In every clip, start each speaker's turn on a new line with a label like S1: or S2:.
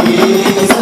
S1: Peace.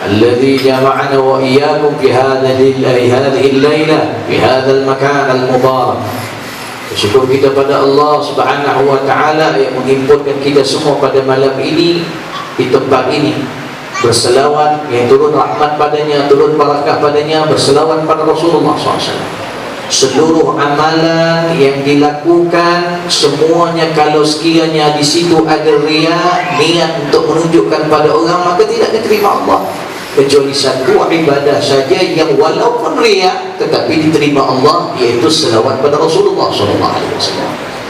S1: الذي جمعنا وإياكم في هذه الليلة في هذا المكان المبارك. Bersyukur kita pada Allah Subhanahu wa taala yang menghimpunkan kita semua pada malam ini di tempat ini, berselawat, yang turun rahmat padanya, turun barakah padanya, berselawat pada Rasulullah SAW. Seluruh amalan yang dilakukan semuanya, kalau sekiranya di situ ada riya, niat untuk menunjukkan pada orang, maka tidak diterima Allah. Kecuali satu ibadah saja yang walaupun riya tetapi diterima Allah, yaitu selawat pada Rasulullah SAW.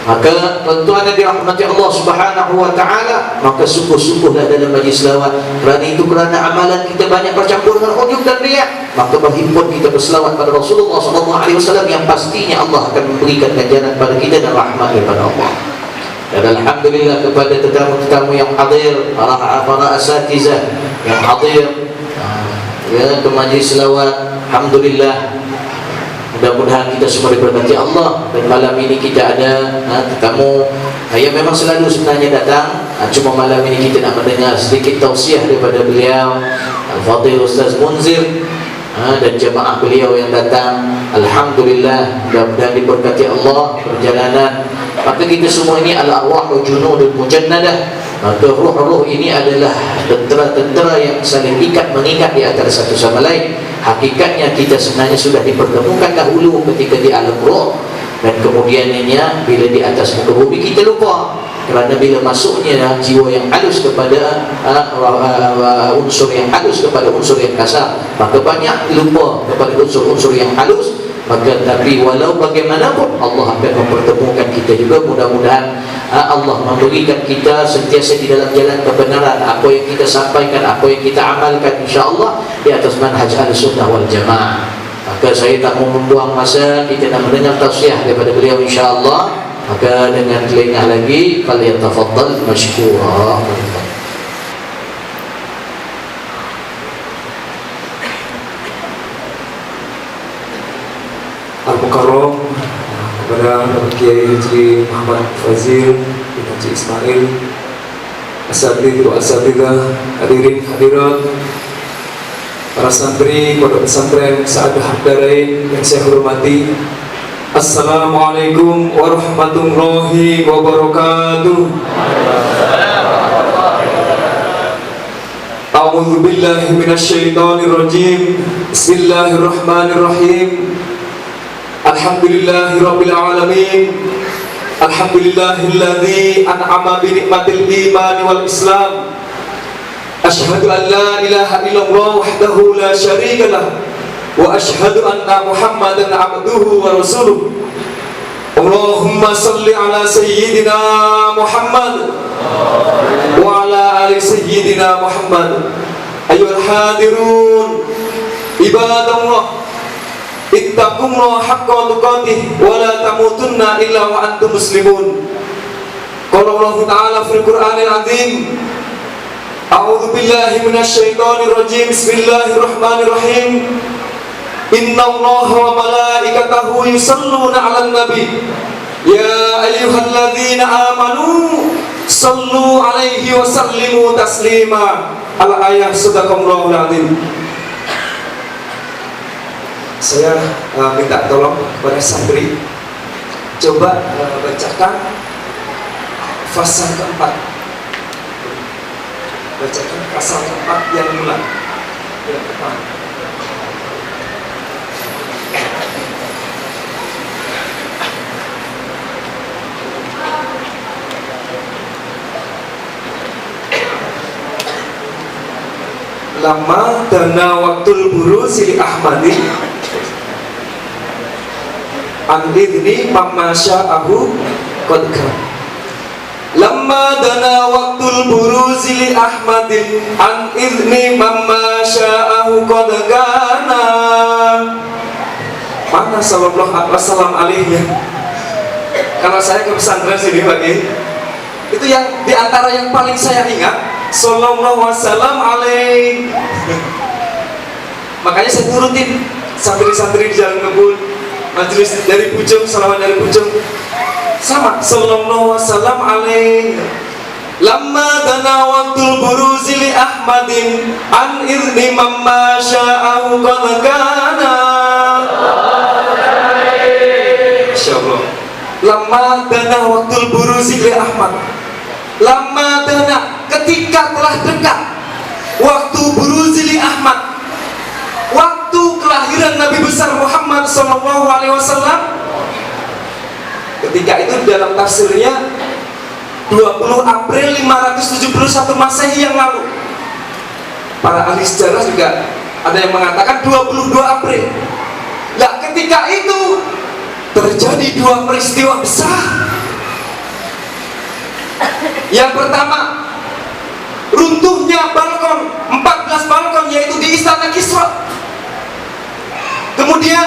S1: Maka tuan-tuan yang dirahmati Allah Subhanahu wa taala, maka sungguh-sungguhlah dalam majlis selawat. Kerana itu, kerana amalan kita banyak bercampur dengan ujub dan riya, maka berhimpun kita berselawat pada Rasulullah SAW yang pastinya Allah akan memberikan ganjaran pada kita dan rahmat daripada Allah. Dan alhamdulillah kepada tetamu-tetamu yang hadir, para asatizah yang hadir ke majlis selawat, alhamdulillah. Mudah-mudahan kita semua diberkati Allah. Dan malam ini kita ada tetamu yang memang selalu sebenarnya datang, cuma malam ini kita nak mendengar sedikit tausiah daripada beliau Al-Fadhil Ustaz Munzir dan jemaah beliau yang datang. Alhamdulillah, mudah-mudahan diberkati Allah perjalanan. Maka kita semua ini al-arwah junudul mujannadah. Maka ruh-ruh ini adalah tentera-tentera yang saling ikat mengikat di antara satu sama lain. Hakikatnya kita sebenarnya sudah dipertemukan dahulu ketika di alam ruh, dan kemudiannya bila di atas muka bumi kita lupa. Kerana bila masuknya jiwa yang halus kepada unsur yang halus kepada unsur yang kasar, maka banyak lupa kepada unsur-unsur yang halus. Maka tapi walau bagaimanapun Allah akan mempertemukan kita juga. Mudah-mudahan Allah memberikan kita sentiasa di dalam jalan kebenaran. Apa yang kita sampaikan, apa yang kita amalkan, insya-Allah di atas manhaj Ahlussunnah wal Jamaah. Maka saya tak mau membuang masa, kita nak mendengar tausiah daripada beliau insya-Allah. Maka dengan telinga lagi, falyatafaddal mashkura.
S2: Al-Mukarram kepada Kiai Haji Muhammad Fazil bin Haji Ismail, asatidz wa asatidzah, hadirin hadirat, para santri pondok pesantren Sa'adah Darain yang saya hormati. Assalamualaikum warahmatullahi wabarakatuh. A'udzu billahi minasyaitonir rajim. Bismillahirrahmanirrahim. Alhamdulillahi rabbil alamin. Alhamdulillahilladzi an'ama bi nikmatil iman wal islam. Asyhadu an la ilaha illallah wahdahu la syarika lah, wa asyhadu anna Muhammadan abduhu wa rasuluh. Allahumma salli ala sayyidina Muhammad wa ala ali sayyidina Muhammad. Ayyuhal hadirun, ibadallah, ittaqullaha haqqa tuqatih wa la tamutunna illa wa antum muslimun. Qala Allah Ta'ala fil Qur'anil Azim, a'udzu billahi minasyaitonir rajim. Bismillahirrahmanirrahim. Innallaha wa malaikatahu yusholluna 'alan nabi. Ya ayyuhalladzina amanu sallu 'alaihi wa sallimu taslima. Al-ayah sadaqallahul azim. Saya minta tolong kepada santri, coba bacakan pasal keempat. Bacakan pasal keempat yang mula. Yang pertama. Lama dana waktul buruzi li Ahmadi an idni mamma sya'ahu qad kan. Lama dana waktul buruzi li Ahmadi an idni mamma sya'ahu qad kana. Mana sallallahu alaihi wasallam alaihnya? Kalau saya ke pesantren sini bagi itu yang diantara yang paling saya ingat, sallallahu wasallam alaih. Makanya saya turutin santri-santri di Jalan Kebun, majelis dari Pucung, salawat dari Pucung, sama sallallahu wasallam alaih. Lamma dana waktul buruzi li Ahmadin an idni mamma sya'ahu qad kana. Insyaallah. Lamma dana waktul buruzi li Ahmad. Lama dana, ketika telah dekat waktu buruzili Ahmad, waktu kelahiran Nabi besar Muhammad SAW. Ketika itu dalam tafsirnya 20 April 571 Masehi yang lalu. Para ahli sejarah juga ada yang mengatakan 22 April. Nah, ketika itu terjadi dua peristiwa besar. Yang pertama, runtuhnya balkon, 14 balkon, yaitu di Istana Kisra. Kemudian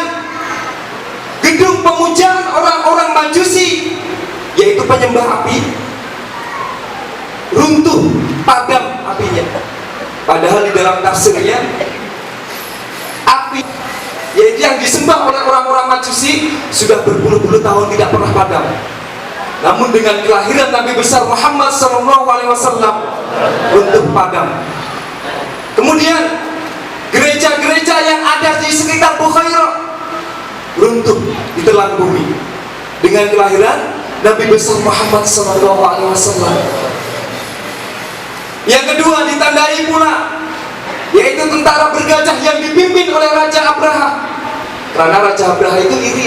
S2: gedung pemujaan orang-orang Majusi, yaitu penyembah api, runtuh, padam apinya. Padahal di dalam tafsirnya, api yaitu yang disembah oleh orang-orang Majusi sudah berpuluh-puluh tahun tidak pernah padam. Namun dengan kelahiran Nabi besar Muhammad SAW runtuh padam. Kemudian gereja-gereja yang ada di sekitar Bukhairah runtuh ditelan bumi dengan kelahiran Nabi besar Muhammad SAW. Yang kedua ditandai pula, yaitu tentara bergajah yang dipimpin oleh Raja Abraha. Karena Raja Abraha itu iri,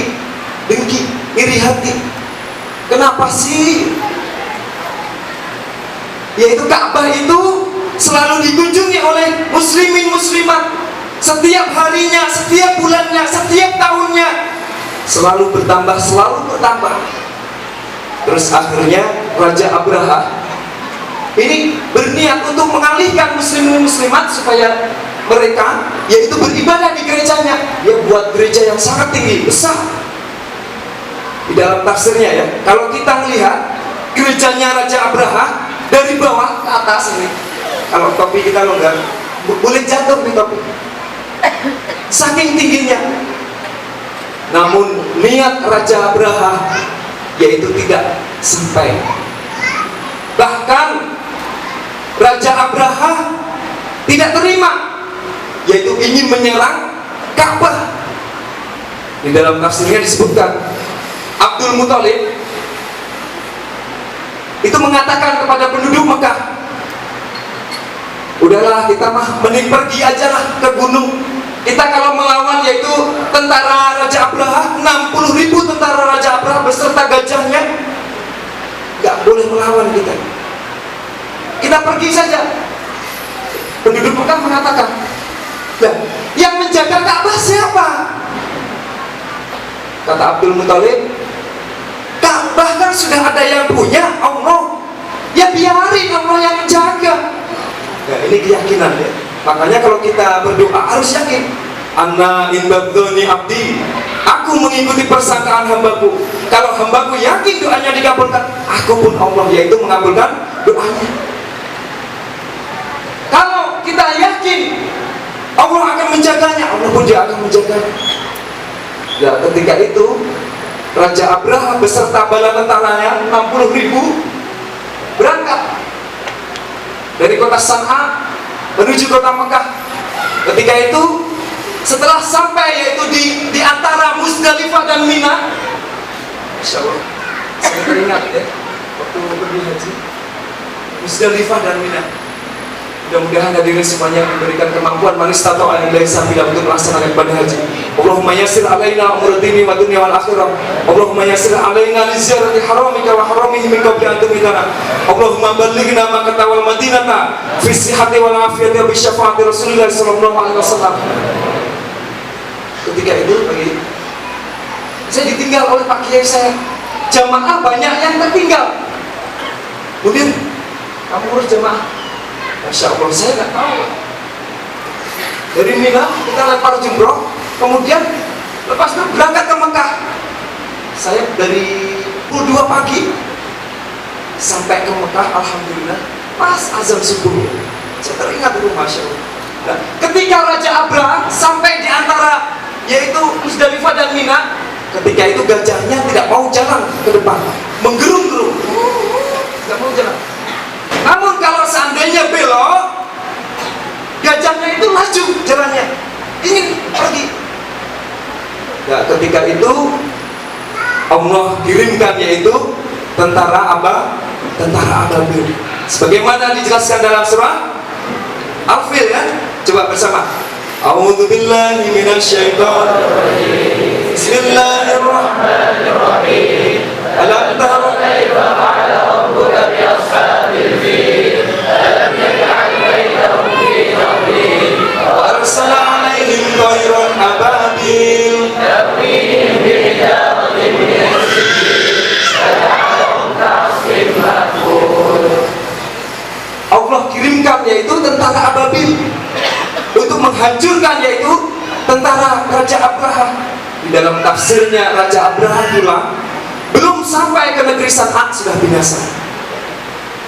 S2: dengki, iri hati. Kenapa sih? Yaitu Ka'bah itu selalu dikunjungi oleh muslimin muslimat setiap harinya, setiap bulannya, setiap tahunnya, selalu bertambah, selalu bertambah. Terus akhirnya Raja Abraha ini berniat untuk mengalihkan muslimin muslimat supaya mereka yaitu beribadah di gerejanya. Dia buat gereja yang sangat tinggi, besar. Di dalam tafsirnya ya, kalau kita melihat gerejanya Raja Abraha dari bawah ke atas ini, kalau topi kita longgar boleh jatuh nih topi, saking tingginya. Namun niat Raja Abraha yaitu tidak sampai. Bahkan Raja Abraha tidak terima, yaitu ingin menyerang Ka'bah. Di dalam tafsirnya disebutkan Abdul Muthalib itu mengatakan kepada penduduk Mekah, udahlah kita mah mending pergi aja lah ke gunung. Kita kalau melawan yaitu tentara Raja Abraha, 60.000 tentara Raja Abraha beserta gajahnya, gak boleh melawan kita. Kita pergi saja. Penduduk Mekah mengatakan, nah, yang menjaga Ka'bah siapa? Kata Abdul Muthalib, Ka'bah kan sudah ada yang punya, Allah. Ya biarin Allah yang menjaga. Nah, ini keyakinan ya. Makanya kalau kita berdoa harus yakin. Anna indadzoni abdi, aku mengikuti persangkaan hambaku. Kalau hambaku yakin doanya dikabulkan, aku pun Allah, yaitu mengabulkan doanya. Kalau kita yakin Allah akan menjaganya, Allah pun dia akan menjaganya. Ya, ketika itu Raja Abraha beserta bala tentaranya 60.000 berangkat dari kota San'a menuju kota Mekah. Ketika itu Setelah sampai yaitu di antara Musdalifah dan Mina, Masya Allah, saya teringat ya waktu pergi haji, Musdalifah dan Mina. Mudah-mudahan hadirin semuanya diberikan kemampuan manis tato anilahi sabila untuk melaksanakan ibadah haji. Allahumma yassir alaina umur dini wa dunya wal akhirah. Allahumma yassir alaina li ziyarati haramika wa haramihi min qabli an tumitana. Allahumma ballighna ma katawal madinata fi sihhati wal afiyati wa bi syafaati Rasulillah sallallahu alaihi wasallam. Ketika itu saya ditinggal oleh Pak Kiai saya. Jamaah banyak yang tertinggal. Kemudian kamu urus jamaah. Masya Allah, saya nggak tahu. Dari Mina kita lempar jumroh, kemudian lepas itu berangkat ke Mekah. Saya dari pukul 2 pagi sampai ke Mekah, alhamdulillah pas azan subuh. Saya teringat itu, Masya Allah. Nah, ketika Raja Abraha sampai di antara yaitu Musdalifah dan Mina, ketika itu gajahnya tidak mau jalan ke depan, menggerung-gerung, tidak mau jalan. Namun kalau seandainya belok, gajahnya itu laju jalannya, ingin pergi. Nah, ketika itu Allah kirimkan yaitu tentara ababil. Sebagaimana dijelaskan dalam surah Al-Fil ya. Coba bersama. A'udzubillahi minasyaitonir rajim. Bismillahirrahmanirrahim. Alam tara kaifa fa'ala rabbuka bi ashabil fil? Alam yaj'al kaydahum fi tadlil wa arsala 'alaihim tayran ababil tarmihim bi hijaratin min sijil faj'alahum ka'asfin ma'kul. Allah kirimkan yaitu tentara ababil untuk menghancurkan yaitu tentara Raja Abraha. Di dalam tafsirnya Raja Abraha bilang belum sampai ke negeri San'a sudah binasa.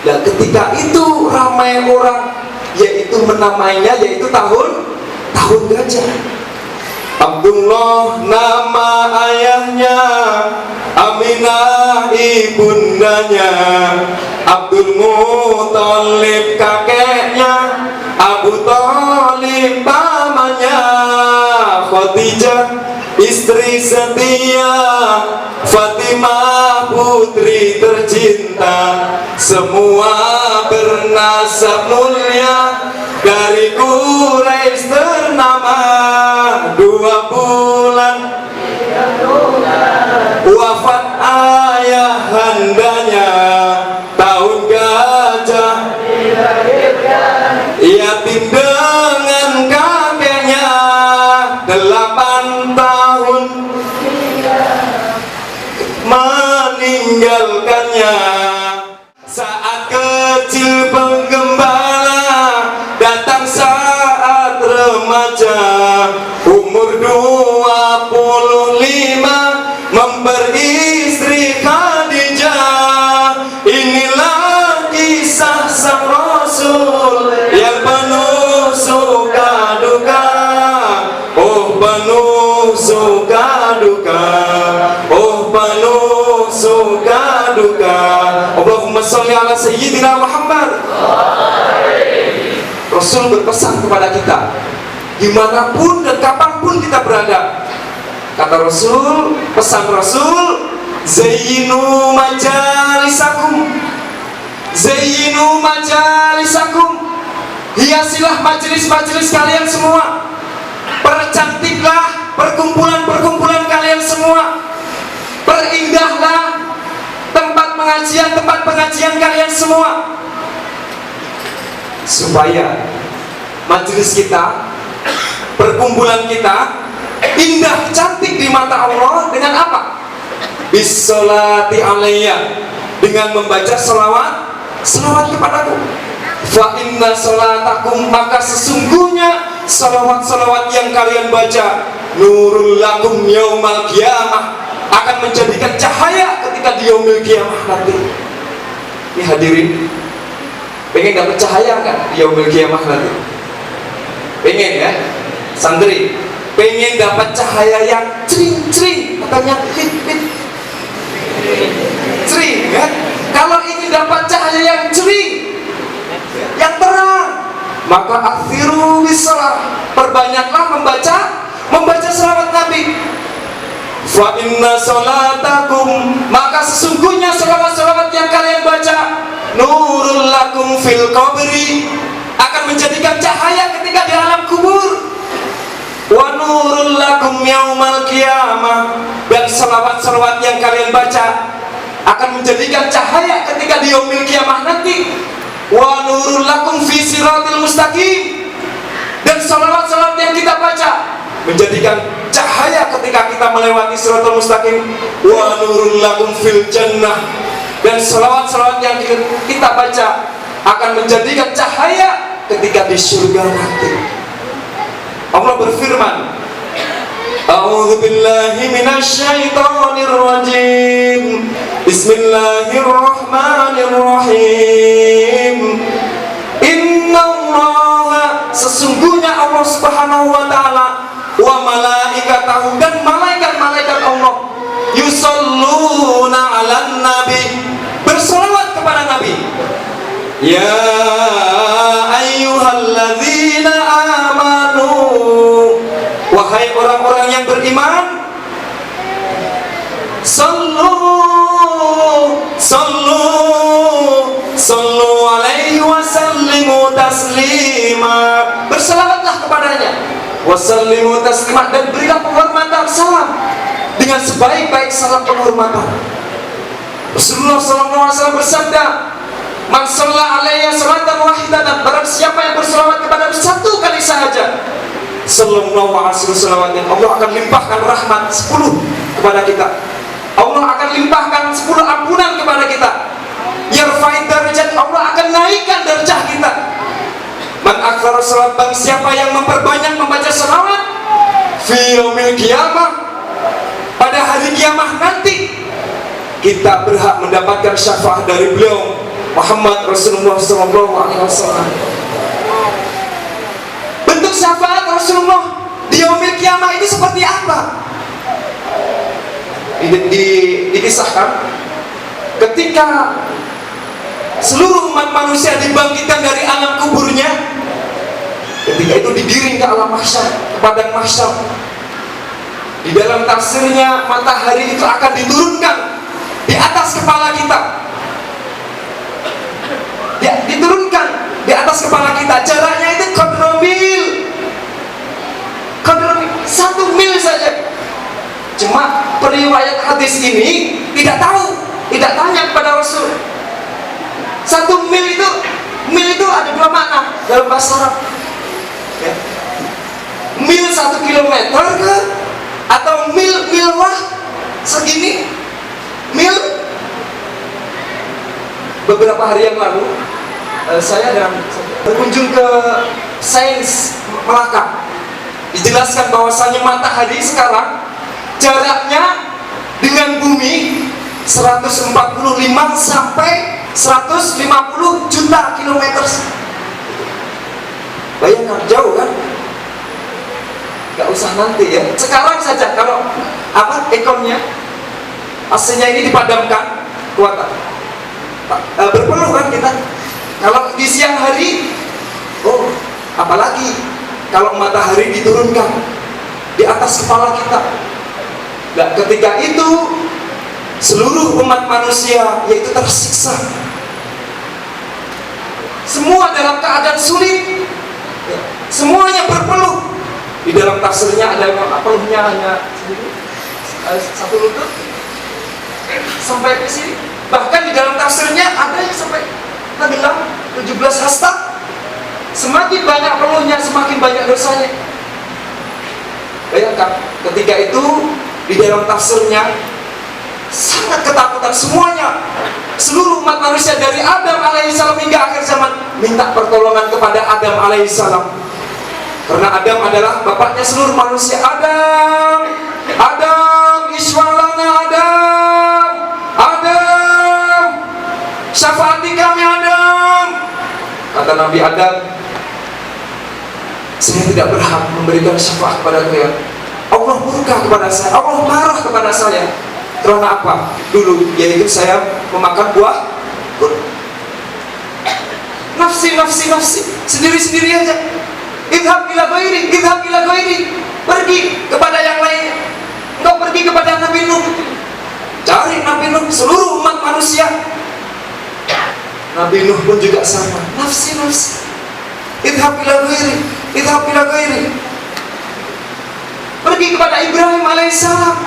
S2: Dan ketika itu ramai orang yaitu menamainya yaitu tahun gajah. Abdullah nama ayahnya, Aminah ibundanya, Abdul Muthalib kakeknya, Abu Thalib pamannya, Khadijah istri setia, Fatimah putri tercinta, semua bernasab mulia, dari Quraisy ternama. 2 bulan wafat ayahandanya, tahun gajah yatim dengan kakeknya, 8 tahun meninggalkannya. Saat kecil penggembala, datang saat remaja, umur 25 memperistri Khadijah. Inilah kisah sang Rasul yang penuh suka duka. Oh penuh suka duka, oh penuh suka duka. Allahumma sholli ala sayyidina Muhammad. Rasul berpesan kepada kita, dimanapun dan kapanpun kita berada. Kata Rasul, pesan Rasul, zayyinu majalisakum, zayyinu majalisakum, hiasilah majelis-majelis kalian semua, percantiklah perkumpulan-perkumpulan kalian semua, perindahlah tempat pengajian kalian semua, supaya majelis kita, perkumpulan kita indah cantik di mata Allah dengan apa? Bissolati alayya, dengan membaca selawat kepadaku. Fa inna sholatakum, maka sesungguhnya salawat-salawat yang kalian baca, nurul lakum yaumal qiyamah, akan menjadikan cahaya ketika di yaumil qiyamah nanti. Ini hadirin, pengen dapat cahaya kan di yaumil qiyamah nanti? Pengen ya? Santri, pengen dapat cahaya yang cering-cering, katanya hit-hit cering ya? Kalau ingin dapat cahaya yang cering, yang terang, maka akthiru bisalah, perbanyaklah membaca membaca selawat Nabi. Fa inna salatakum, maka sesungguhnya selawat-selawat yang kalian baca, nurul lakum fil qabri, akan menjadikan cahaya ketika di alam kubur. Wa nurul lakum yaumal qiyamah, dan selawat-selawat yang kalian baca akan menjadikan cahaya ketika di yaumil qiyamah nanti. Wa nurul lakum fi siratil mustaqim, dan selawat-selawat yang kita baca menjadikan cahaya ketika kita melewati siratul mustaqim. Wa nurul lakum fil jannah, dan selawat-selawat yang kita baca akan menjadikan cahaya ketika di surga nanti. Allah berfirman, A'udzu billahi minasy syaithanir rajim. Bismillahirrahmanirrahim. Innallaha, sesungguhnya Allah Subhanahu wa taala, wa malaikatahu, dan malaikat-malaikat Allah, yusalluna 'alan nabi, berselawat kepada Nabi. Ya ayyuhalladzina amanu, wahai orang-orang yang beriman, sallu alaihi wa sallimu taslima, berselawatlah kepadanya, wa sallimu taslima, dan berilah penghormatan salam dengan sebaik-baik salam penghormatan. Rasulullah SAW bersabda, man shalla alayya salatan wahidatan, barang siapa yang berselawat kepada satu kali saja, sallallahu alaihi wasallam, Allah akan limpahkan rahmat 10 kepada kita. Allah akan limpahkan 10 ampunan kepada kita. Yarfa'id darajat, Allah akan naikkan derajat kita. Man aktsara salat, bang siapa yang memperbanyak membaca selawat, fi yaumil qiyamah, pada hari kiamat nanti, kita berhak mendapatkan syafaat dari beliau Muhammad Rasulullah SAW. Bentuk syafaat Rasulullah di yaumil qiyamah ini seperti apa? Dikisahkan ketika seluruh umat manusia dibangkitkan dari alam kuburnya, ketika itu digiring ke alam mahsyar, ke padang mahsyar. Di dalam tafsirnya, matahari itu akan diturunkan di atas kepala kita. Ya, diturunkan di atas kepala kita. Jaraknya itu qadromil, 1 mil saja. Cuma periwayat hadis ini tidak tahu, tidak tanya kepada Rasul. 1 mil itu ada 2 makna dalam bahasa Arab. Ya. Mil 1 kilometer ke, atau mil wah segini mil. Beberapa hari yang lalu saya berkunjung ke Sains Melaka. Dijelaskan bahwasanya matahari sekarang jaraknya dengan bumi 145 sampai 150 juta kilometer. Bayangkan, jauh kan? Gak usah nanti ya, sekarang saja kalau ekornya AC-nya ini dipadamkan, kuat berpeluh kan kita. Kalau di siang hari, apalagi kalau matahari diturunkan di atas kepala kita. Nah, ketika itu seluruh umat manusia yaitu tersiksa, semua dalam keadaan sulit, semuanya berpeluh. Di dalam tafsirnya ada yang peluhnya hanya satu lutut sampai ke sini. Bahkan di dalam tafsirnya ada yang sampai tenggelam 17 hasta. Semakin banyak peluhnya, semakin banyak dosanya. Bayangkan, ketika itu di dalam tafsirnya sangat ketakutan semuanya. Seluruh umat manusia dari Adam alaihissalam hingga akhir zaman minta pertolongan kepada Adam alaihissalam. Karena Adam adalah bapaknya seluruh manusia. Adam, iswalana Adam, syafaati kami Adam. Kata Nabi Adam, saya tidak berhak memberikan syafaat kepada kalian. Allah murka kepada saya, Allah marah kepada saya. Karena apa? Dulu, yaitu saya memakan buah nafsi, sendiri-sendiri aja. Idhab ila ghairi, pergi kepada yang lain. Engkau pergi kepada Nabi Nuh, cari Nabi Nuh, seluruh umat manusia. Nabi Nuh pun juga sama, nafsi. Idhab ila ghairi, idhab ila ghairi. Pergi kepada Ibrahim alaihissalam,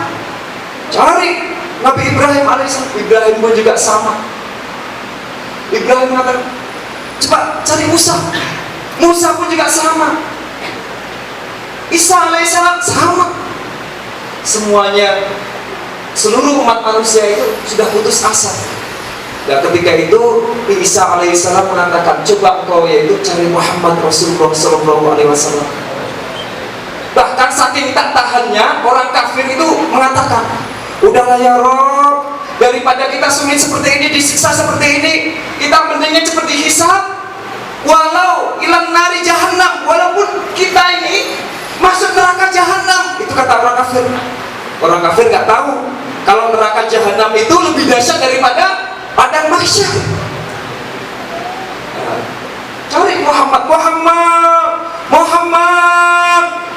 S2: cari Nabi Ibrahim alaihissalam. Ibrahim pun juga sama. Ibrahim mengatakan, coba cari Musa. Musa pun juga sama. Isa alaihissalam sama. Semuanya, seluruh umat manusia itu sudah putus asa. Dan ketika itu Isa alaihissalam mengatakan, coba engkau yaitu cari Muhammad Rasulullah SAW. Bahkan saking tak tahannya, orang kafir itu mengatakan, udahlah ya Rob, daripada kita sulit seperti ini, disiksa seperti ini, kita mendingin seperti hisab, walau ilang nari jahannam, walaupun kita ini masuk neraka jahannam. Itu kata orang kafir. Orang kafir nggak tahu kalau neraka jahannam itu lebih dahsyat daripada padang mahsyar. Cari Muhammad,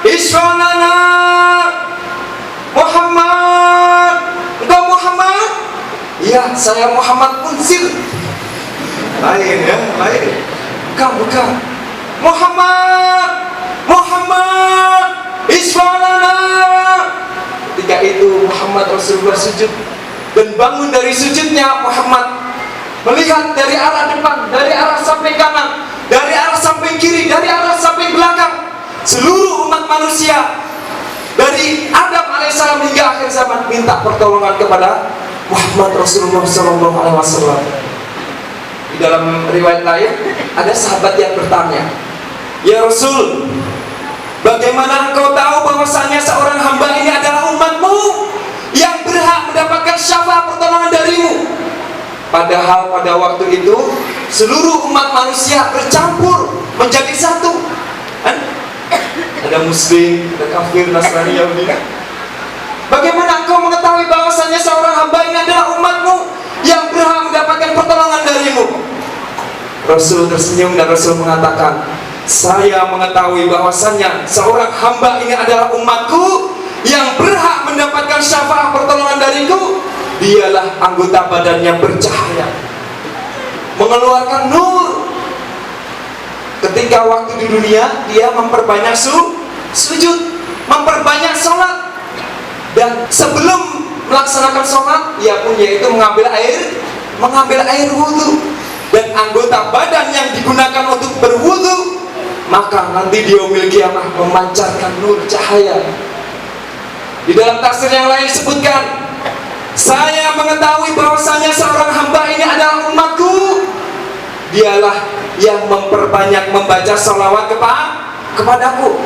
S2: Iswanana, Muhammad. Engkau Muhammad? Iya, saya Muhammad Munsir. Lain ya, lain. Bukan. Muhammad, Iswanana. Ketika itu Muhammad Rasulullah sujud dan bangun dari sujudnya. Muhammad melihat dari arah depan, dari arah samping kanan, dari arah samping kiri, dari arah samping belakang. Seluruh umat manusia dari Adam alaihissalam hingga akhir zaman minta pertolongan kepada Muhammad Rasulullah SAW. Di dalam riwayat lain ada sahabat yang bertanya, ya Rasul, bagaimana engkau tahu bahwasanya seorang hamba ini adalah umatmu yang berhak mendapatkan syafaat pertolongan darimu? Padahal pada waktu itu seluruh umat manusia bercampur menjadi satu. Ada Muslim, ada kafir, Nasrani, Yahudi. Bagaimana engkau mengetahui bahwasanya seorang hamba ini adalah umatmu yang berhak mendapatkan pertolongan darimu? Rasul tersenyum dan Rasul mengatakan, saya mengetahui bahwasanya seorang hamba ini adalah umatku yang berhak mendapatkan syafaat pertolongan dariku. Dialah anggota badannya bercahaya, mengeluarkan nur. Ketika waktu di dunia dia memperbanyak sujud, memperbanyak sholat, dan sebelum melaksanakan sholat dia pun yaitu mengambil air wudhu. Dan anggota badan yang digunakan untuk berwudhu, maka nanti di yaumil qiyamah memancarkan nur cahaya. Di dalam tafsir yang lain disebutkan, saya mengetahui bahwasanya seorang hamba ini adalah umatku, dialah yang memperbanyak membaca salawat kepadaku.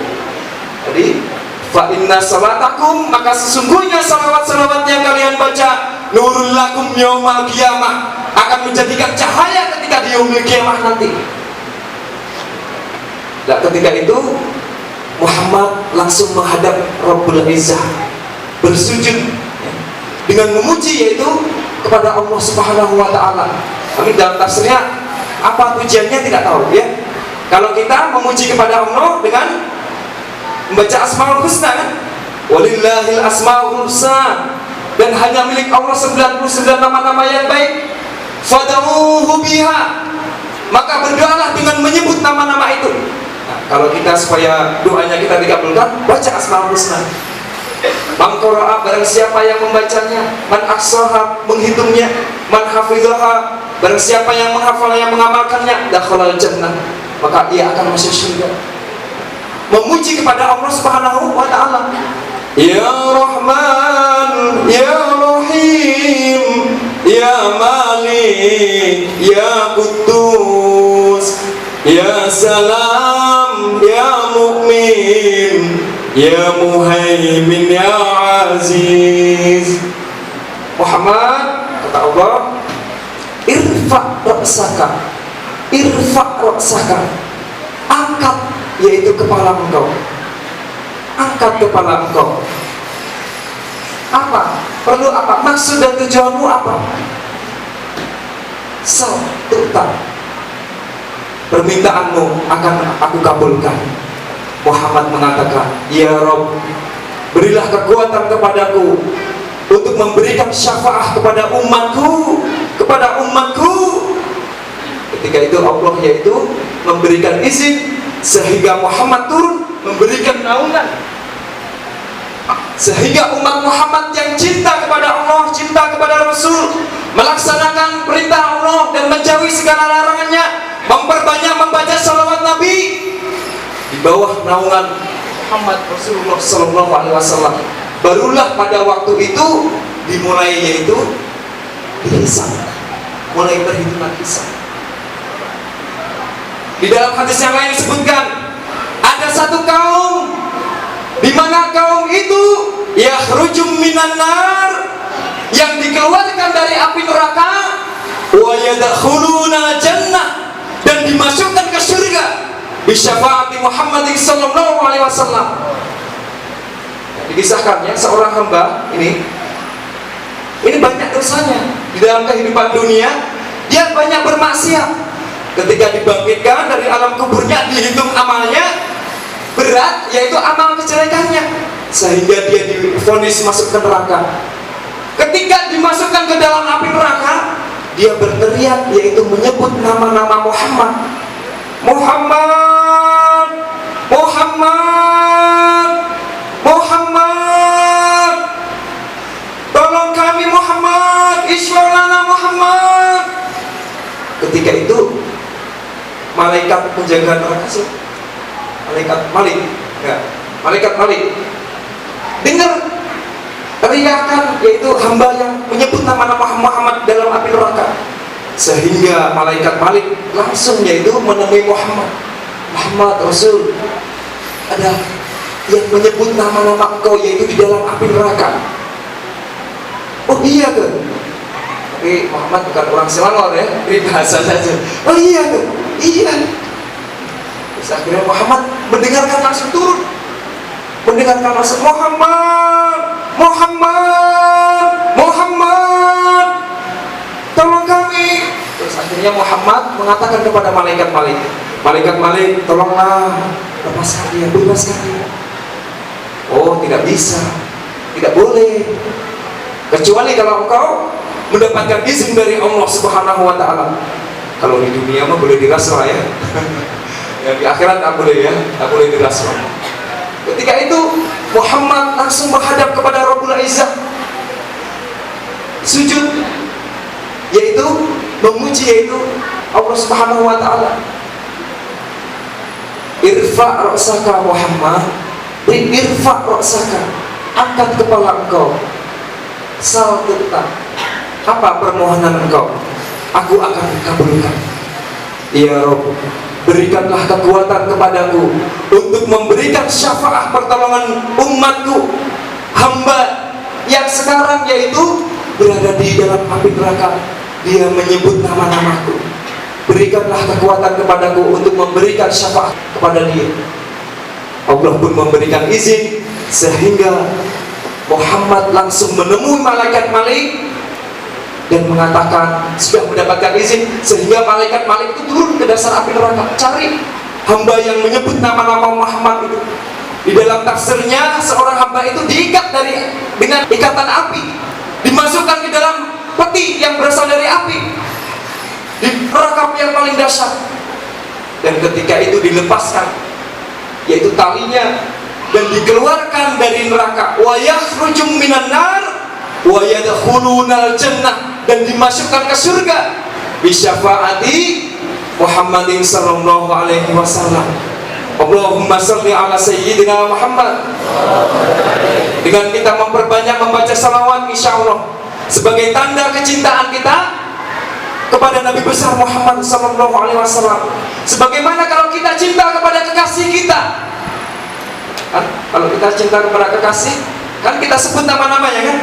S2: Jadi, fa inna salatakum, maka sesungguhnya salawat-salawat yang kalian baca, nurul lakum yaumal qiyamah, akan menjadikan cahaya ketika di yaumil qiyamah nanti. Dan ketika itu Muhammad langsung menghadap Rabbul Izzah, bersujud dengan memuji yaitu kepada Allah Subhanahu wa taala. Kami dalam tafsirnya apa tujuannya tidak tahu ya. Kalau kita memuji kepada Allah dengan membaca Asmaul Husna kan? Walillahil asmaul husna, dan hanya milik Allah 99 nama-nama yang baik. Fad'uhu biha, maka berdoalah dengan menyebut nama-nama itu. Nah, kalau kita supaya doanya kita dikabulkan, baca Asmaul Husna. Man qara'a, barang siapa yang membacanya, man aksaha, menghitungnya, man hafizaha, barang siapa yang menghafalnya, mengamalkannya, dakhalal jannah, maka ia akan masuk surga. Memuji kepada Allah Subhanahu wa taala. Ya Rahman, Ya Rahim, Ya Malik, Ya Quddus, Ya Salam, Ya Mu'min, Ya Muhaimin, Ya Aziz. Muhammad, kata Allah, irfa' ra'saka, angkat, yaitu kepala engkau, angkat kepala engkau. Apa? Perlu apa? Maksud dan tujuanmu apa? Satuta, permintaanmu akan aku kabulkan. Muhammad mengatakan, "Ya Rabb, berilah kekuatan kepadaku untuk memberikan syafaat kepada umatku, kepada umatku." Ketika itu Allah yaitu memberikan izin sehingga Muhammad turun memberikan naungan, sehingga umat Muhammad yang cinta kepada Allah, cinta kepada Rasul, melaksanakan perintah Allah dan menjauhi segala larangannya, memperbanyak membaca salawat Nabi di bawah naungan Muhammad Rasulullah Sallallahu Alaihi Wasallam. Barulah pada waktu itu dimulai yaitu dihisab, mulai perhitungan hisab. Di dalam hadis yang lain disebutkan ada satu kaum di mana kaum itu yakhrujum minan nar, yang dikeluarkan dari api neraka, wa yadkhuluna jannah, dan dimasukkan ke surga bi syafaati Muhammadin sallallahu alaihi wasallam. Dikisahkan ya, seorang hamba ini banyak dosanya di dalam kehidupan dunia, dia banyak bermaksiat. Ketika dibangkitkan dari alam kuburnya, dihitung amalnya berat, yaitu amal kejelekannya, sehingga dia divonis masuk ke neraka. Ketika dimasukkan ke dalam api neraka, dia berteriak, yaitu menyebut nama-nama Muhammad. Muhammad, Muhammad, Muhammad, tolong kami Muhammad, Isyaulana Muhammad. Ketika itu malaikat penjaga neraka sih, malaikat Malik, ya, malaikat Malik dengar teriakan yaitu hamba yang menyebut nama-nama Muhammad dalam api neraka, sehingga malaikat Malik langsung yaitu menemui Muhammad. Muhammad Rasul, ada yang menyebut nama-nama engkau yaitu di dalam api neraka. Oh iya ke? Tapi Muhammad bukan orang Selangor ya, ini bahasa saja. Oh iya ke? Iya. Terus akhirnya Muhammad mendengarkan, langsung turun, mendengarkan langsung, Muhammad, Muhammad, Muhammad, tolong kami. Terus akhirnya Muhammad mengatakan kepada malaikat Malik, malaikat Malik, tolonglah, lepaskan dia, bebaskan dia. Oh, tidak bisa, tidak boleh, kecuali kalau engkau mendapatkan izin dari Allah Subhanahu wa Ta'ala. Kalau di dunia mah boleh diraslah ya. Ya, di akhirat tak boleh ya, tak boleh diraslah. Ketika itu Muhammad langsung menghadap kepada Rabbul Izzah, sujud, yaitu memuji yaitu Allah Subhanahu wa Ta'ala. Irfa' ra'saka Muhammad, irfa' ra'saka, angkat kepala engkau, sal tu'ta, apa permohonan engkau, aku akan kabulkan. Ya Rabb, berikanlah kekuatan kepadaku untuk memberikan syafaat pertolongan umatku, hamba yang sekarang yaitu berada di dalam api neraka, dia menyebut nama-namaku. Berikanlah kekuatan kepadaku untuk memberikan syafaat kepada dia. Allah pun memberikan izin sehingga Muhammad langsung menemui malaikat Malik dan mengatakan sudah mendapatkan izin, sehingga malaikat Malik itu turun ke dasar api neraka, cari hamba yang menyebut nama-nama Muhammad itu. Di dalam tafsirnya, seorang hamba itu diikat dengan ikatan api, dimasukkan ke dalam peti yang berasal dari api, di neraka yang paling dahsyat. Dan ketika itu dilepaskan yaitu talinya dan dikeluarkan dari neraka, wa yakhrujum minan nar wa yadkhulunal jannah, dan dimasukkan ke surga bi syafaati Muhammadin sallallahu alaihi wasallam. Allahumma shalli ala sayyidina Muhammad. Dengan kita memperbanyak membaca salawat, insyaallah sebagai tanda kecintaan kita kepada Nabi besar Muhammad sallallahu alaihi wasallam. Sebagaimana kalau kita cinta kepada kekasih kita, kan? Kalau kita cinta kepada kekasih, kan kita sebut nama-namanya kan?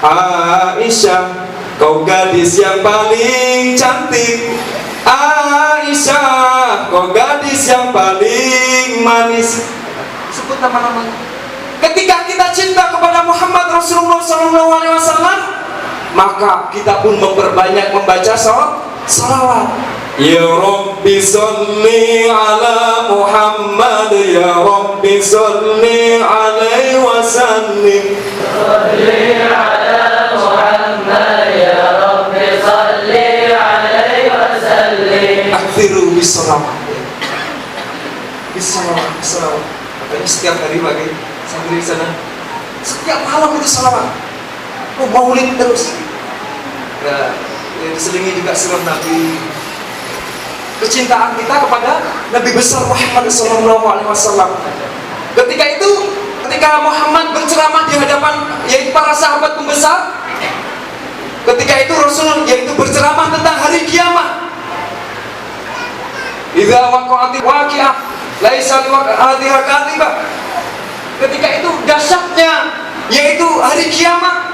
S2: Aisyah, kau gadis yang paling cantik. Aisyah, kau gadis yang paling manis. Sebut nama-namanya. Ketika kita cinta kepada Muhammad Rasulullah SAW, maka kita pun memperbanyak membaca salawat. Ya Rabb, Rabbi salli ala Muhammad, ya Rabbi salli alaihi wasallim.
S3: Salli ala Muhammad, ya Rabbi salli alaihi wasallim.
S2: Akthiru bisalawat. Bisalawat. Katanya setiap hari bagi santri di sana, setiap malam itu salawat. Oh, maulid terus. Ya, diselingi juga sirah Nabi. Kecintaan kita kepada Nabi besar Muhammad SAW. Ketika Muhammad berceramah di hadapan yaitu para sahabat pembesar, ketika itu Rasul yaitu berceramah tentang hari kiamat. Idza waqa'ati waqi'ah laisa liwaqa'atiha kadhibah. Ketika itu dahsyatnya yaitu hari kiamat.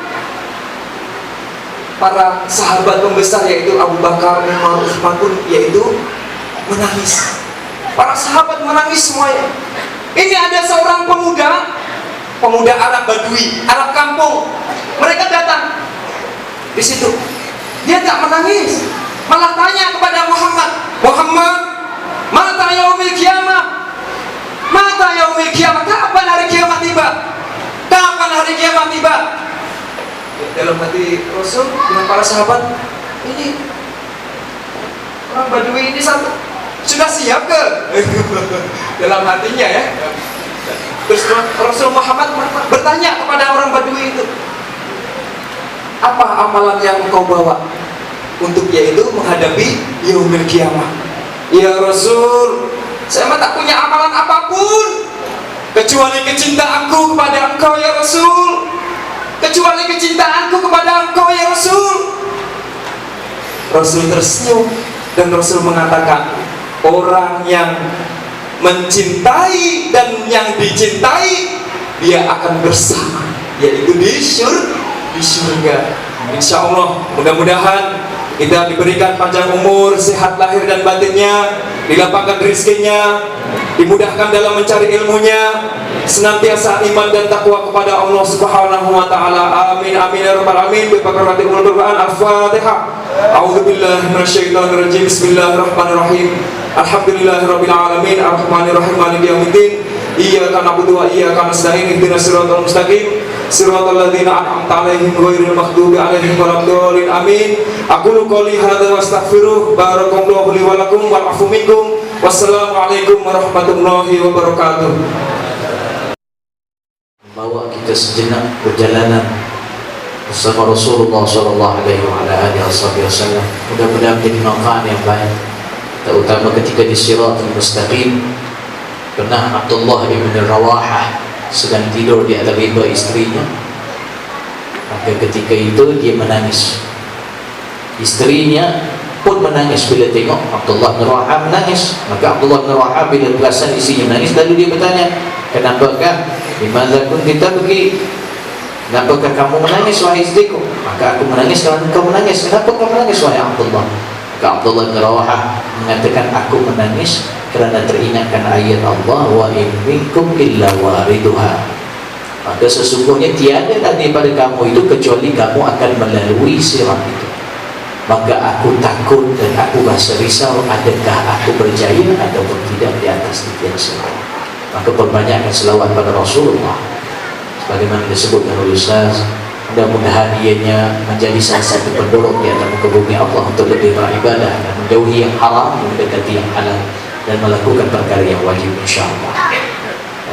S2: Para sahabat pembesar yaitu Abu Bakar, Umar, Utsman pun yaitu menangis. Para sahabat menangis semuanya. Ini ada seorang pemuda Arab Badui, Arab kampung. Mereka datang di situ. Dia tak menangis, malah tanya kepada Muhammad, mata yaumil kiamah? Mata yaumil kiamah? Kapan hari kiamat tiba? Kapan hari kiamat tiba? Dalam hati Rasul dengan para sahabat, ini orang Badui ini satu sudah siap ke? Dalam hatinya ya. Terus Rasul Muhammad bertanya kepada orang Badui itu, apa amalan yang kau bawa untuk yaitu menghadapi yaumil kiamah? Ya Rasul, saya mah tak punya amalan apapun kecuali kecintaanku kepada engkau ya Rasul. Kecuali kecintaanku kepada engkau ya Rasul. Rasul tersenyum dan Rasul mengatakan, orang yang mencintai dan yang dicintai dia akan bersama, yaitu di surga. Insya Allah mudah-mudahan kita diberikan panjang umur, sehat lahir dan batinnya, dilapangkan rezekinya, dimudahkan dalam mencari ilmunya, senantiasa iman dan takwa kepada Allah Subhanahu wa taala. Amin amin ya rabbal alamin. Bi barakatiul Quran. Al-Fatihah. A'udzubillahi minasyaitonir rajim. Bismillahirrahmanirrahim. Alhamdulillahirabbil alamin. Arrahmanirrahim. Maliki yaumiddin. Iyyaka na'budu wa iyyaka nasta'in. Ihdinas siratal mustaqim. Siratal ladzina an'amta 'alaihim ghairil maghdubi 'alaihim waladdallin. Amin. Aqulu qouli hadza wa astaghfiruh. Barakallahu li wa lakum wal 'afu minkum. Wassalamualaikum warahmatullahi wabarakatuh.
S1: Bawa kita sejenak perjalanan bersama Rasulullah SAW. Mudah-mudahan menjadi manfaat yang baik, terutama ketika di Siratul Mustaqim. Pernah Abdullah ibn Rawahah sedang tidur di atas rimba istrinya, maka ketika itu dia menangis. Istrinya pun menangis bila tengok Abdullah bin Rawahah menangis. Maka Abdullah bin Rawahah bila perasan isinya menangis, lalu dia bertanya, kenapakah? Dimana pun kita pergi, kenapakah kamu menangis wahai istriku? Maka aku menangis kerana engkau menangis. Kenapa kau menangis wahai Abdullah? Maka Abdullah bin Rawahah mengatakan, aku menangis kerana teringatkan ayat Allah, wa in minkum illa wariduha. Maka sesungguhnya tiada daripada kamu itu kecuali kamu akan melalui sirat itu. Maka aku takut dan aku rasa risau, adakah aku berjaya ataupun tidak di atas titian sirat. Maka perbanyakkan selawat pada Rasulullah sebagaimana disebutkan oleh Ustaz. Mudah-mudahan ianya menjadi salah satu pendorong di atas muka bumi Allah untuk lebih beribadah dan menjauhi yang haram, mendekati yang halal dan melakukan perkara yang wajib, insyaAllah.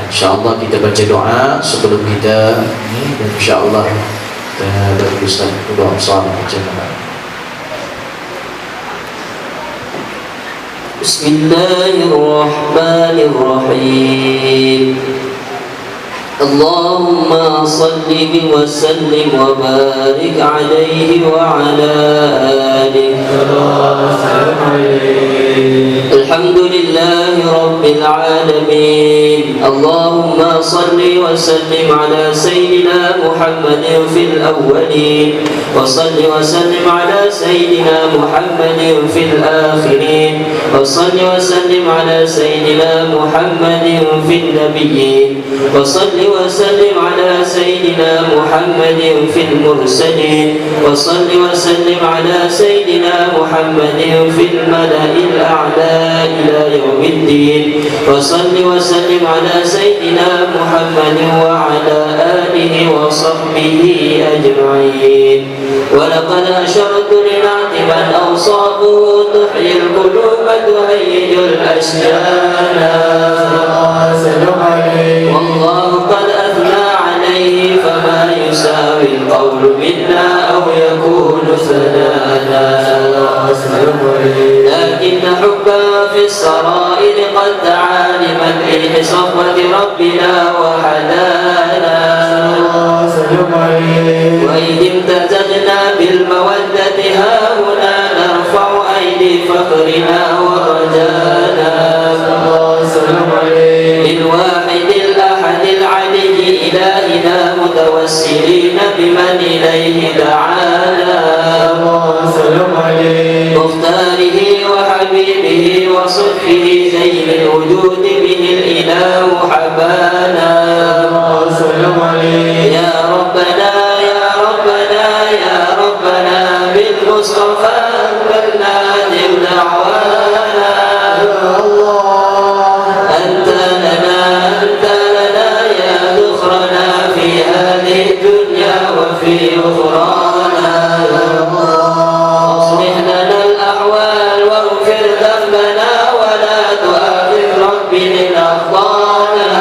S1: InsyaAllah kita baca doa sebelum kita ini, dan insyaAllah kita beri Ustaz doa salam berjamaah.
S3: Bismillahirrahmanirrahim. Allahumma salli wa sallim wa barik alaihi wa ala alihi. Alhamdulillahi رب العالمين. اللهم صل وسلم على سيدنا محمد في الأولين، وصل وسلم على سيدنا محمد في الآخرين، وصل وسلم على سيدنا محمد في النبيين، وصل وسلم على سيدنا محمد في المرسلين، وصل وسلم على سيدنا محمد في الملأ الأعلى إلى يوم الدين، وصل وسلم على سيدنا محمد وعلى آله وصحبه أجمعين. ولقد أشرت لنعت من أوصافه تحيي القلوب تهيج الأشجان، والله قد أثنى عليه فما يساوي القول منا أو يكون ثنانا، لكن حبا في السرائر قد دعا لمدح صفوة ربنا وحدانا، وإذ امتزجنا بالمودة هاهنا نرفع أيدي فخرنا ورجانا، للواحد الأحد العلي إلهنا متوسلين بمن إليه دعانا، مختاره وحبيبه وصفه زين الوجود به الإله حبانا، يا ربنا يا ربنا يا ربنا بالمصطفى أقبلنا دعوانا، أنت لنا يا ذخرنا في هذه الدنيا وفي أخرانا، أصلح لنا الأحوال واغفر ذنبنا ولا تؤاخذ ربي إن أخطأنا،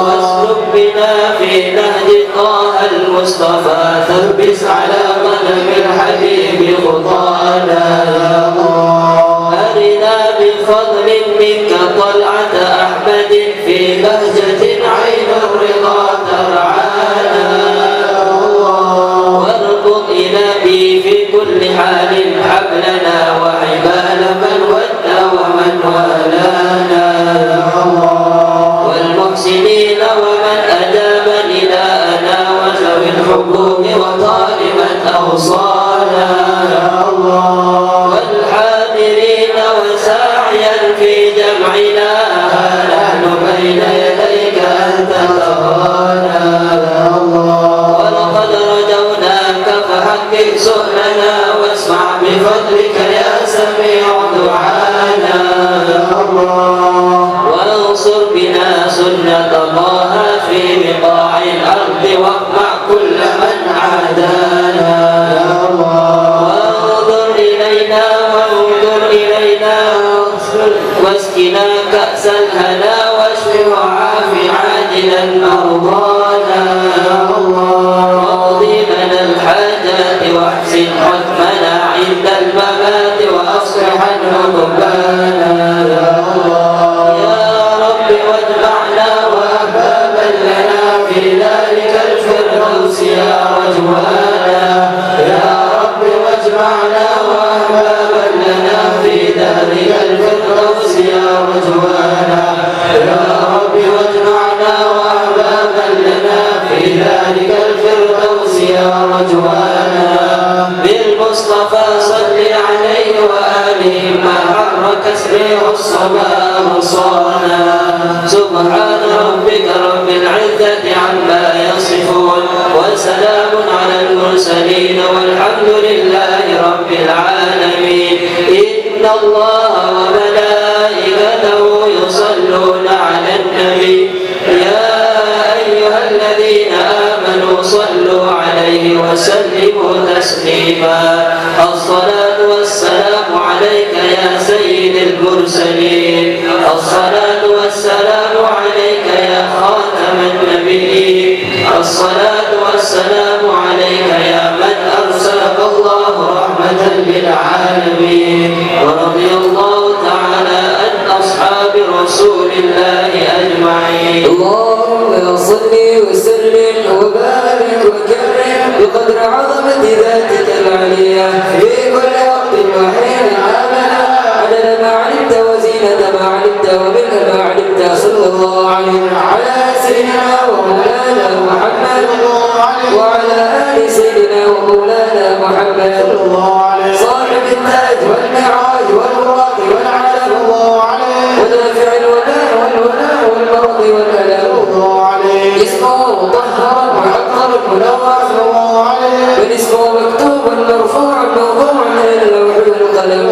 S3: واسلك بنا في نهج طه المصطفى ثبت على قدم الحبيب خطانا، أرنا بفضل منك طلعة أحمد في بهجة عين الرضا ترعانا، واربط إلى بي في كل حال حبلنا وحبال من ودى ومن والانا، والمحسنين ومن أجاب نداءنا وذوي الحقوق وطالبا أوصانا، والحاضرين وساعيا في جمعنا نحن بين يديك أنت ترانا، ولقد رجوناك فحقق سؤلنا واسمع بفضلك يا سميع دعانا، وانصر بنا سنة طه في بقاع الأرض واقمع كل من عادانا، وانظر إلينا واسقنا كأس الهنا واشف وعاف عاجلا مرضانا، واقضي لنا الحاجات واحسن حكمنا عند الممات وأصلح حكمنا، يا رب واجمعنا وأحبابا لنا في ذلك الفردوس يا رجوانا، يا رب واجمعنا وأحبابا لنا في ذلك الفردوس يا رجوانا، يا رب واجمعنا وأحبابا لنا في ذلك الفردوس يا رجوانا، بالمصطفى صل عليه وآله ما حرك اسمه الصبا مصانا، سبحان ربك رب العزة عما يصفون وسلام على المرسلين والحمد لله رب العالمين. إن الله وملائكته يصلون على النبي، يا أيها الذين آمنوا صلوا عليه وسلموا تسليما، الصلاة والسلام عليك يا سيد المرسلين، الصلاة والسلام عليك يا خاتم النبيين، الصلاة والسلام عليك يا من أرسلك الله رحمة للعالمين، ورضي الله تعالى عن أصحاب رسول الله أجمعين.
S4: اللهم صل وسلم وبارك وكرم بقدر عظمة ذاتك العليا في كل وقت وحين آمنا عدد ما علمت وزينة وملء ما علمت صلى الله عليه على سيدنا ومولانا محمد وعلى آل سيدنا ومولانا محمد صاحب التاج والمعراج والبراق والعلم ودافع الولاء والولاء والمرض والألم اسمه مطهرا معطرا منورا بل اسمه مكتوب مرفوع موضوع إلى اللوح والقلم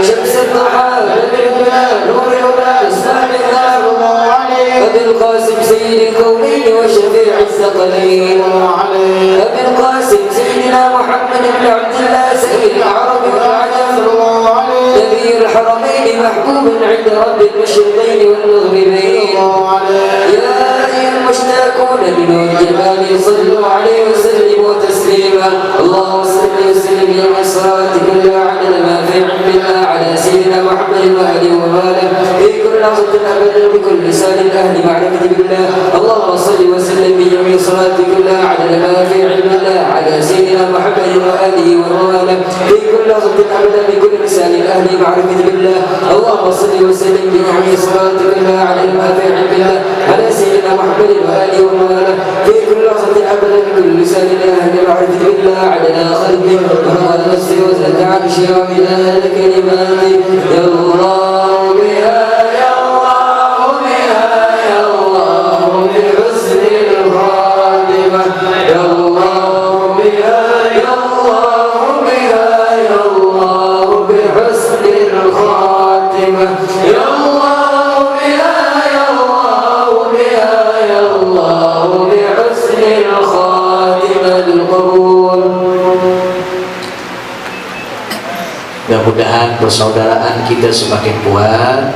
S4: شمس الضحى بدر الهلال نور الهلال اسماع الله أبي القاسم سيد الكونين وشفيع الثقلين أبي القاسم سيدنا محمد بن عبد الله سيد العرب والعجم نبي الحرمين محبوب عند رب المشرقين والمغربين يا أيها المشتاقون لنور جماله صلوا عليه وسلموا تسليما اللهم صل وسلم جميع الصلاه كلها عدد ما في علم الله على سيدنا محمد واله وآله في كل لحظه ابدا بكل لسان اهل معرفه بالله اللهم صل وسلم بجميع الصلاه كلها عدد ما في علم الله على سيدنا محمد واله وآله في كل لحظه ابدا بكل لسان اهل معرفه بالله اللهم صل وسلم بجميع الصلاه كلها عدد ما في علم الله على سيدنا محمد واله وآله في كل لحظه ابدا بكل لسان اهل معرفه بالله عدد خلقه ومراد نفسه وزاد عرشه ومداد كلماته يا الله بها يا الله بها يا الله بحسن الخاتمه يا الله بها يا الله بها يا الله بحسن الخاتمه يا الله بها يا الله بها يا الله بحسن الخاتمه القبول.
S1: Mudah-mudahan persaudaraan kita semakin kuat.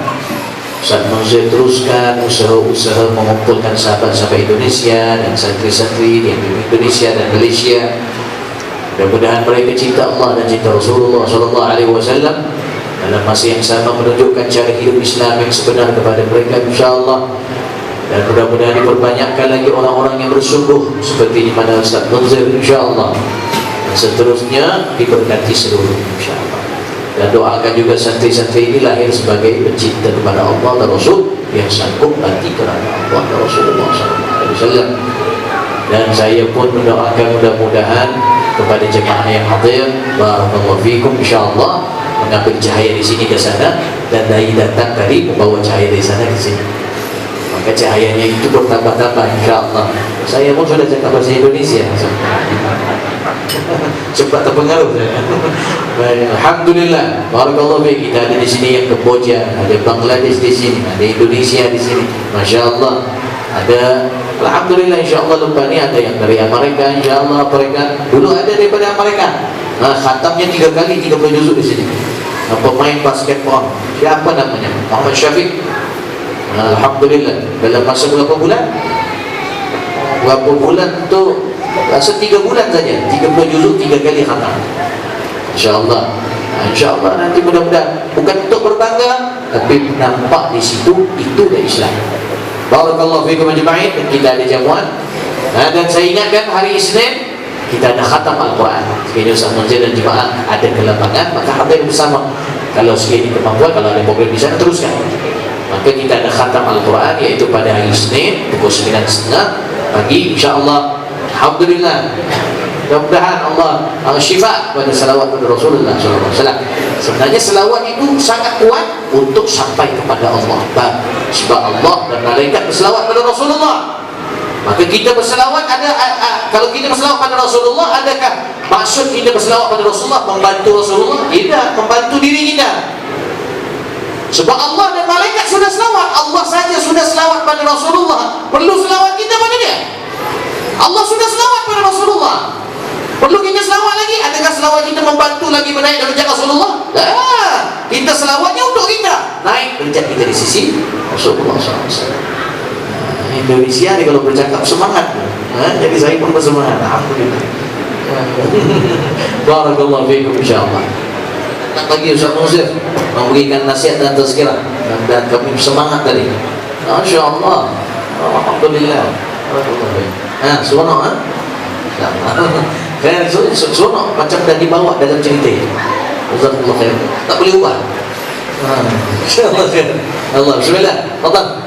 S1: Ustaz Munzir teruskan usaha-usaha mengumpulkan sahabat-sahabat Indonesia dan santri-santri di Indonesia dan Malaysia. Mudah-mudahan mereka cinta Allah dan cinta Rasulullah SAW dalam masa yang sama menunjukkan cara hidup Islam yang sebenar kepada mereka, insyaAllah. Dan mudah-mudahan diperbanyakkan lagi orang-orang yang bersungguh seperti di mana Ustaz Munzir, insyaAllah. Dan seterusnya diberkati seluruh, insyaAllah. Dan doakan juga santri-santri ini lahir sebagai pencinta kepada Allah dan Rasul yang sanggup mati kerana Allah dan Rasulullah SAW. Dan saya pun mendoakan mudah-mudahan kepada jemaah yang hadir, barakallahu fikum, insyaAllah mengambil cahaya di sini ke sana, dan dari datang tadi membawa cahaya dari sana ke sini, maka cahayanya itu bertambah-tambah, insyaAllah. Saya pun sudah cakap bahasa Indonesia cepat terpengaruh saya. Alhamdulillah, barakallahu fiik. Kita ada di sini yang Kamboja, ada Bangladesh di sini, ada Indonesia di sini, masya-Allah. Ada, alhamdulillah, insya-Allah lepas ni ada yang dari Amerika, insya-Allah. Mereka dulu ada daripada Amerika. Khatamnya 3 kali 30 juzuk di sini. Pemain basketball, siapa namanya? Muhammad Syafiq. Alhamdulillah, dalam masa berapa bulan? Berapa bulan tu? Rasa 3 bulan saja, 30 juzuk 3 kali khatam, insyaAllah. InsyaAllah nanti mudah-mudahan bukan untuk berbangga, tapi nampak di situ itu dari Islam. Barakallahu fiikum ajma'in. Dan kita ada jamuan, dan saya ingatkan hari Isnin kita ada khatam Al-Quran. Sekiranya Ustaz Munzir dan jemaah ada kelapangan, maka hadir bersama. Kalau sekiranya kemampuan, kalau ada program di sana, teruskan. Maka kita ada khatam Al-Quran, iaitu pada hari Isnin pukul 9.30 pagi, insyaAllah. Alhamdulillah. Mudah-mudahan Allah syifa pada salawat kepada Rasulullah SAW. Sebenarnya salawat itu sangat kuat untuk sampai kepada Allah. Sebab Allah dan malaikat bersalawat pada Rasulullah. Maka kita bersalawat kalau kita bersalawat pada Rasulullah, adakah maksud kita bersalawat pada Rasulullah membantu Rasulullah? Tidak, membantu diri kita. Sebab Allah dan malaikat sudah selawat, Allah saja sudah selawat pada Rasulullah. Perlu selawat kita pada dia? Allah sudah selawat pada Rasulullah. Perlu kita selawat lagi? Adakah selawat kita membantu lagi menaik derajat Rasulullah? Kita selawatnya untuk kita naik derajat kita di sisi Rasulullah SAW. Indonesia ni kalau bercakap semangat, jadi saya pun bersemangat. Alhamdulillah. Barakallahu fiikum, insyaAllah. Lagi Ustaz Munzir memberikan nasihat dan tazkirah, dan kami semangat tadi, insyaAllah. Alhamdulillah. Seronok, seronok macam dah dibawa dalam cerita. Jazakumullah khair. Tak boleh ubah. InsyaAllah khair. Allah. Bismillah. Tafadhal.